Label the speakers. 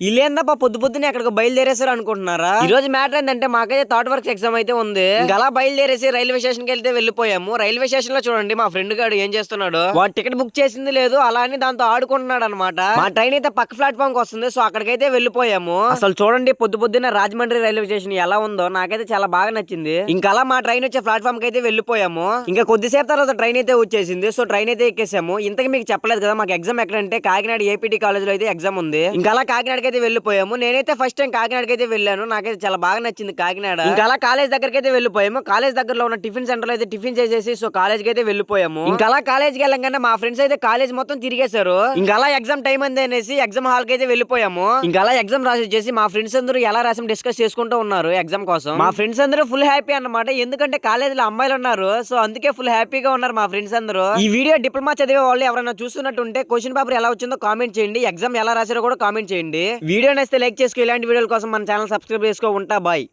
Speaker 1: ఇల్లేందప్ప పొద్దునే అక్కడికి బయలుదేరేసారు అనుకుంటున్నారా? ఈ రోజు మ్యాటర్ ఏంటంటే మాకైతే థాట్ వర్క్స్ ఎగ్జామ్ అయితే ఉంది. ఇంకా అలా బయలుదేరేసి రైల్వే స్టేషన్ కి వెళ్తే వెళ్ళిపోయాము. రైల్వే స్టేషన్ లో చూడండి మా ఫ్రెండ్ గాడు ఏం చేస్తున్నాడు. వాడు టికెట్ బుక్ చేసింది లేదు, అలా అని దాంతో ఆడుకుంటున్నాడు అనమాట. మా ట్రైన్ అయితే పక్క ప్లాట్ఫామ్ కి వస్తుంది, సో అక్కడికైతే వెళ్ళిపోయాము. అసలు చూడండి పొద్దున్న రాజమండ్రి రైల్వే స్టేషన్ ఎలా ఉందో నాకైతే చాలా బాగా నచ్చింది. ఇంకా అలా మా ట్రైన్ వచ్చే ప్లాట్ఫామ్ కి అయితే వెళ్ళిపోయాము. ఇంకా కొద్దిసేపు తర్వాత ట్రైన్ అయితే వచ్చేసింది, సో ట్రైన్ అయితే ఎక్కేసాము. ఇంతకు మీకు చెప్పలేదు కదా మాకు ఎగ్జామ్ ఎక్కడంటే కాకినాడ ఏపీటీ కాలేజ్ లో అయితే ఎగ్జామ్ ఉంది. ఇంకా అలా కాకినాడకి అయితే వెళ్ళిపోయాము. నేనైతే ఫస్ట్ టైం కాకినాడకి అయితే వెళ్ళాను, నాకైతే చాలా బాగా నచ్చింది కాకినాడ. ఇంకా అలా కాలేజ్ దగ్గరికి అయితే వెళ్ళిపోయాము. కాలేజ్ దగ్గరలో ఉన్న టిఫిన్ సెంటర్ లో అయితే టిఫిన్ చేసేసి సో కాలేజ్ కి అయితే వెళ్ళిపోయాము. ఇంకా అలా కాలేజ్ కి వెళ్ళంగానే మా ఫ్రెండ్స్ అయితే కాలేజ్ మొత్తం తిరిగేశారు. ఇంకా అలా ఎగ్జామ్ టైం అంది అనేసి ఎగ్జామ్ హాల్ కి అయితే వెళ్ళిపోయాము. ఇంకా అలా ఎగ్జామ్ రాసి వచ్చేసి మా ఫ్రెండ్స్ అందరూ ఎలా రాసాం డిస్కస్ చేసుకుంటూ ఉన్నారు ఎగ్జామ్ కోసం. మా ఫ్రెండ్స్ అందరూ ఫుల్ హ్యాపీ అన్నమాట, ఎందుకంటే కాలేజ్ లో అమ్మాయిలు ఉన్నారు, సో అందుకే ఫుల్ హ్యాపీగా ఉన్నారు మా ఫ్రెండ్స్ అందరూ. ఈ వీడియో డిప్లొమా చదివే వాళ్ళు ఎవరైనా చూస్తున్నట్టుంటే క్వశ్చన్ పేపర్ ఎలా వచ్చిందో కామెంట్ చేయండి, ఎగ్జామ్ ఎలా రాసారో కూడా కామెంట్ చేయండి. వీడియో నచ్చితే లైక్ చేసుకో, ఇలాంటి వీడియోల కోసం మన ఛానల్ సబ్స్క్రైబ్ చేసుకో. ఉంటా, బాయ్.